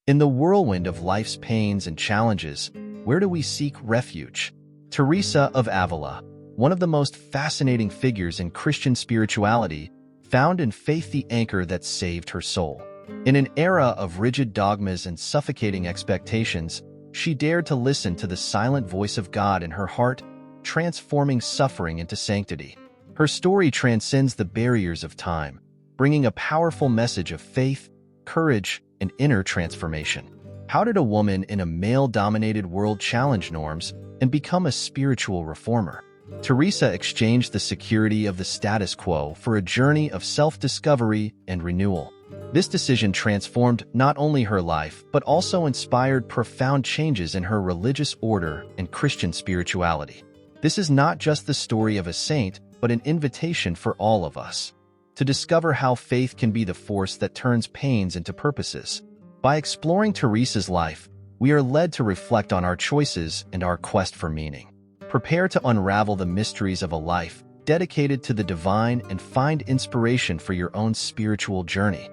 In the whirlwind of life's pains and challenges, where do we seek refuge? Teresa of Ávila, one of the most fascinating figures in Christian spirituality, found in faith the anchor that saved her soul. In an era of rigid dogmas and suffocating expectations, she dared to listen to the silent voice of God in her heart, transforming suffering into sanctity. Her story transcends the barriers of time, bringing a powerful message of faith, courage, and inner transformation. How did a woman in a male-dominated world challenge norms and become a spiritual reformer? Teresa exchanged the security of the status quo for a journey of self-discovery and renewal. This decision transformed not only her life, but also inspired profound changes in her religious order and Christian spirituality. This is not just the story of a saint, but an invitation for all of us to discover how faith can be the force that turns pains into purposes. By exploring Teresa's life, we are led to reflect on our choices and our quest for meaning. Prepare to unravel the mysteries of a life dedicated to the divine and find inspiration for your own spiritual journey.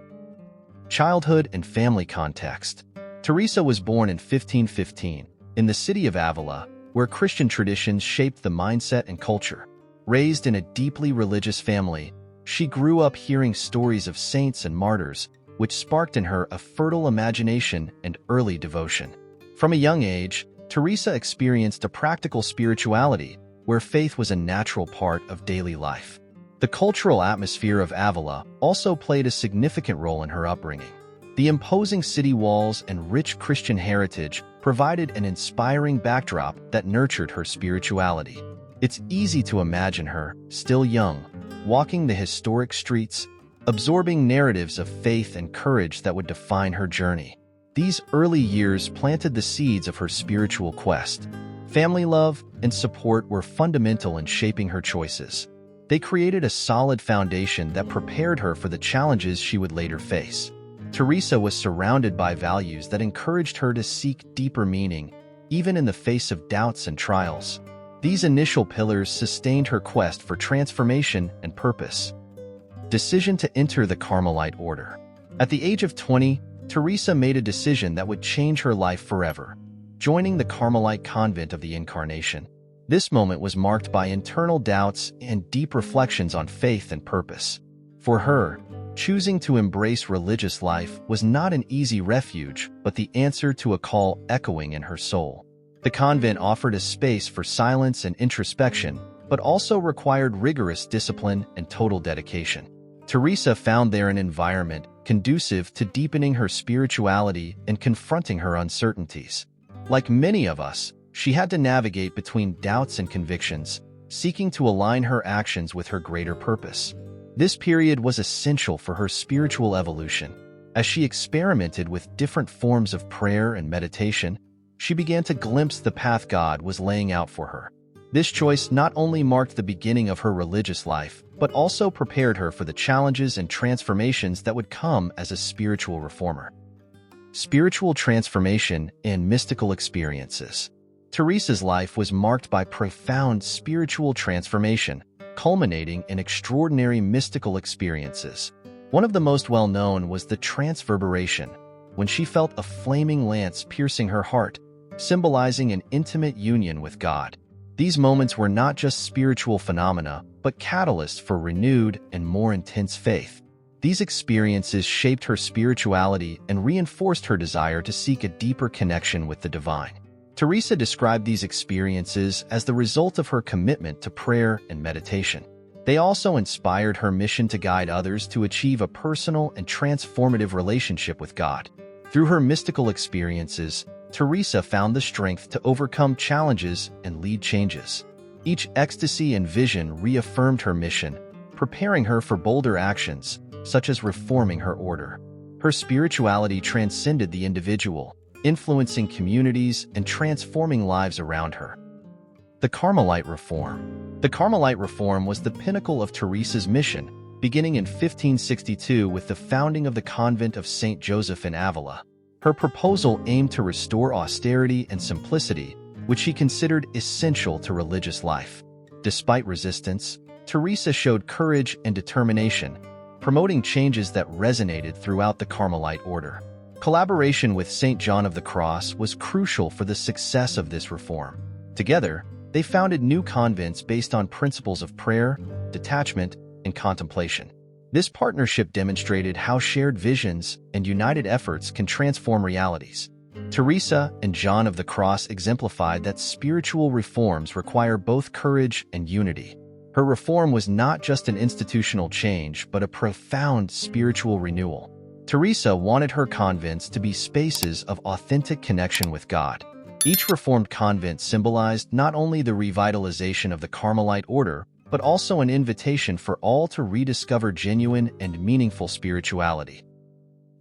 Childhood and family context. Teresa was born in 1515 in the city of Avila, where Christian traditions shaped the mindset and culture. Raised in a deeply religious family, she grew up hearing stories of saints and martyrs, which sparked in her a fertile imagination and early devotion. From a young age, Teresa experienced a practical spirituality where faith was a natural part of daily life. The cultural atmosphere of Avila also played a significant role in her upbringing. The imposing city walls and rich Christian heritage provided an inspiring backdrop that nurtured her spirituality. It's easy to imagine her, still young, walking the historic streets, absorbing narratives of faith and courage that would define her journey. These early years planted the seeds of her spiritual quest. Family love and support were fundamental in shaping her choices. They created a solid foundation that prepared her for the challenges she would later face. Teresa was surrounded by values that encouraged her to seek deeper meaning, even in the face of doubts and trials. These initial pillars sustained her quest for transformation and purpose. Decision to enter the Carmelite order. At the age of 20, Teresa made a decision that would change her life forever, joining the Carmelite convent of the Incarnation. This moment was marked by internal doubts and deep reflections on faith and purpose. For her, choosing to embrace religious life was not an easy refuge, but the answer to a call echoing in her soul. The convent offered a space for silence and introspection, but also required rigorous discipline and total dedication. Teresa found there an environment conducive to deepening her spirituality and confronting her uncertainties. Like many of us, she had to navigate between doubts and convictions, seeking to align her actions with her greater purpose. This period was essential for her spiritual evolution. As she experimented with different forms of prayer and meditation, she began to glimpse the path God was laying out for her. This choice not only marked the beginning of her religious life, but also prepared her for the challenges and transformations that would come as a spiritual reformer. Spiritual transformation and mystical experiences. Teresa's life was marked by profound spiritual transformation, culminating in extraordinary mystical experiences. One of the most well-known was the transverberation, when she felt a flaming lance piercing her heart, symbolizing an intimate union with God. These moments were not just spiritual phenomena, but catalysts for renewed and more intense faith. These experiences shaped her spirituality and reinforced her desire to seek a deeper connection with the divine. Teresa described these experiences as the result of her commitment to prayer and meditation. They also inspired her mission to guide others to achieve a personal and transformative relationship with God. Through her mystical experiences, Teresa found the strength to overcome challenges and lead changes. Each ecstasy and vision reaffirmed her mission, preparing her for bolder actions, such as reforming her order. Her spirituality transcended the individual, influencing communities and transforming lives around her. The Carmelite Reform. The Carmelite Reform was the pinnacle of Teresa's mission, beginning in 1562 with the founding of the convent of St. Joseph in Avila. Her proposal aimed to restore austerity and simplicity, which she considered essential to religious life. Despite resistance, Teresa showed courage and determination, promoting changes that resonated throughout the Carmelite order. Collaboration with St. John of the Cross was crucial for the success of this reform. Together, they founded new convents based on principles of prayer, detachment, and contemplation. This partnership demonstrated how shared visions and united efforts can transform realities. Teresa and John of the Cross exemplified that spiritual reforms require both courage and unity. Her reform was not just an institutional change, but a profound spiritual renewal. Teresa wanted her convents to be spaces of authentic connection with God. Each reformed convent symbolized not only the revitalization of the Carmelite order, but also an invitation for all to rediscover genuine and meaningful spirituality.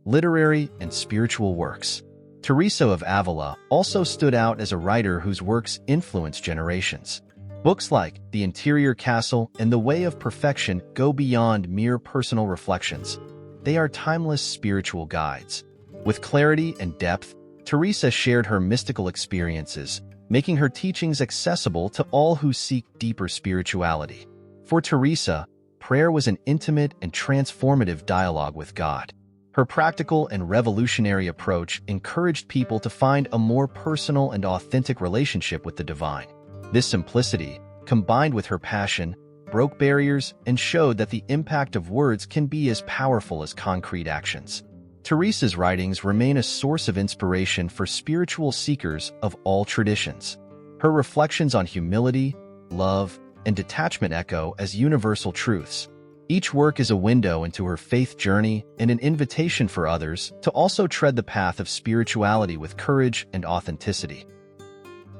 Literary and spiritual works. Teresa of Ávila also stood out as a writer whose works influenced generations. Books like The Interior Castle and The Way of Perfection go beyond mere personal reflections. They are timeless spiritual guides. With clarity and depth, Teresa shared her mystical experiences, making her teachings accessible to all who seek deeper spirituality. For Teresa, prayer was an intimate and transformative dialogue with God. Her practical and revolutionary approach encouraged people to find a more personal and authentic relationship with the divine. This simplicity, combined with her passion, broke barriers and showed that the impact of words can be as powerful as concrete actions. Teresa's writings remain a source of inspiration for spiritual seekers of all traditions. Her reflections on humility, love, and detachment echo as universal truths. Each work is a window into her faith journey and an invitation for others to also tread the path of spirituality with courage and authenticity.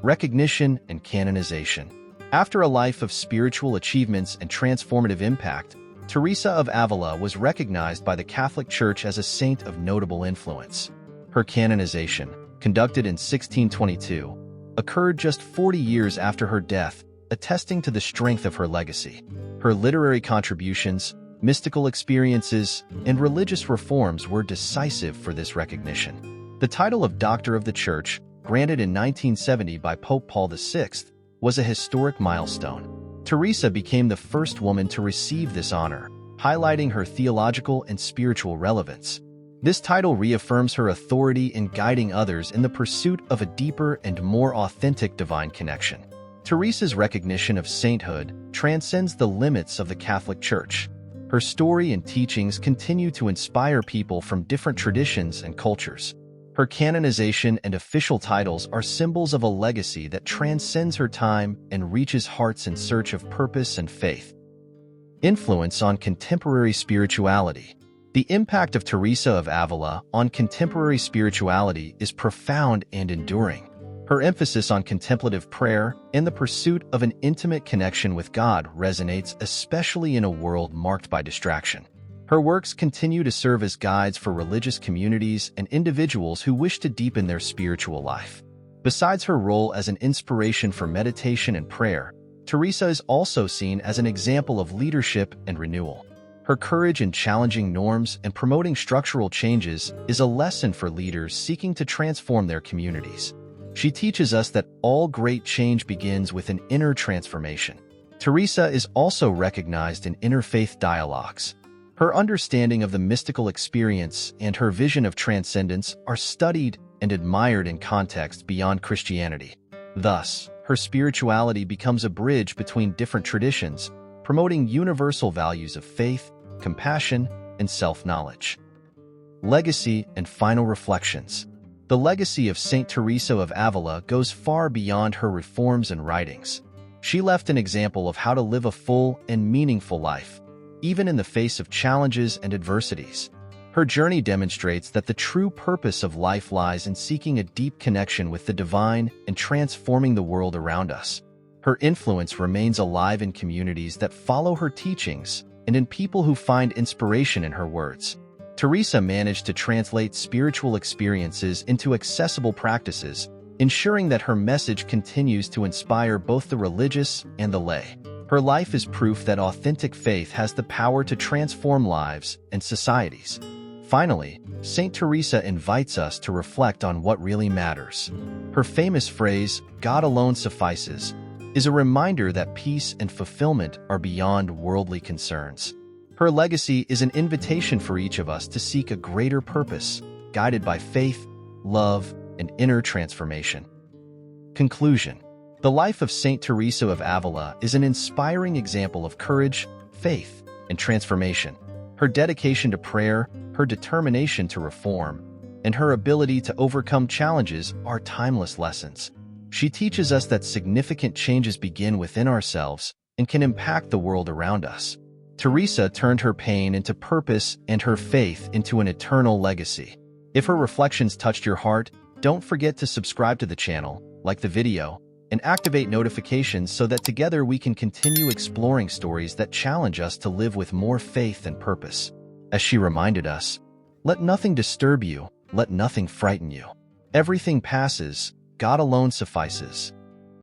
Recognition and canonization. After a life of spiritual achievements and transformative impact, Teresa of Ávila was recognized by the Catholic Church as a saint of notable influence. Her canonization, conducted in 1622, occurred just 40 years after her death, attesting to the strength of her legacy. Her literary contributions, mystical experiences, and religious reforms were decisive for this recognition. The title of Doctor of the Church, granted in 1970 by Pope Paul VI, was a historic milestone. Teresa became the first woman to receive this honor, highlighting her theological and spiritual relevance. This title reaffirms her authority in guiding others in the pursuit of a deeper and more authentic divine connection. Teresa's recognition of sainthood transcends the limits of the Catholic Church. Her story and teachings continue to inspire people from different traditions and cultures. Her canonization and official titles are symbols of a legacy that transcends her time and reaches hearts in search of purpose and faith. Influence on contemporary spirituality. The impact of Teresa of Ávila on contemporary spirituality is profound and enduring. Her emphasis on contemplative prayer and the pursuit of an intimate connection with God resonates especially in a world marked by distraction. Her works continue to serve as guides for religious communities and individuals who wish to deepen their spiritual life. Besides her role as an inspiration for meditation and prayer, Teresa is also seen as an example of leadership and renewal. Her courage in challenging norms and promoting structural changes is a lesson for leaders seeking to transform their communities. She teaches us that all great change begins with an inner transformation. Teresa is also recognized in interfaith dialogues. Her understanding of the mystical experience and her vision of transcendence are studied and admired in context beyond Christianity. Thus, her spirituality becomes a bridge between different traditions, promoting universal values of faith, compassion, and self-knowledge. Legacy and final reflections. The legacy of Saint Teresa of Ávila goes far beyond her reforms and writings. She left an example of how to live a full and meaningful life, even in the face of challenges and adversities. Her journey demonstrates that the true purpose of life lies in seeking a deep connection with the divine and transforming the world around us. Her influence remains alive in communities that follow her teachings and in people who find inspiration in her words. Teresa managed to translate spiritual experiences into accessible practices, ensuring that her message continues to inspire both the religious and the lay. Her life is proof that authentic faith has the power to transform lives and societies. Finally, Saint Teresa invites us to reflect on what really matters. Her famous phrase, "God alone suffices," is a reminder that peace and fulfillment are beyond worldly concerns. Her legacy is an invitation for each of us to seek a greater purpose, guided by faith, love, and inner transformation. Conclusion. The life of Saint Teresa of Avila is an inspiring example of courage, faith, and transformation. Her dedication to prayer, her determination to reform, and her ability to overcome challenges are timeless lessons. She teaches us that significant changes begin within ourselves and can impact the world around us. Teresa turned her pain into purpose and her faith into an eternal legacy. If her reflections touched your heart, don't forget to subscribe to the channel, like the video, and activate notifications so that together we can continue exploring stories that challenge us to live with more faith and purpose. As she reminded us, let nothing disturb you, let nothing frighten you. Everything passes, God alone suffices.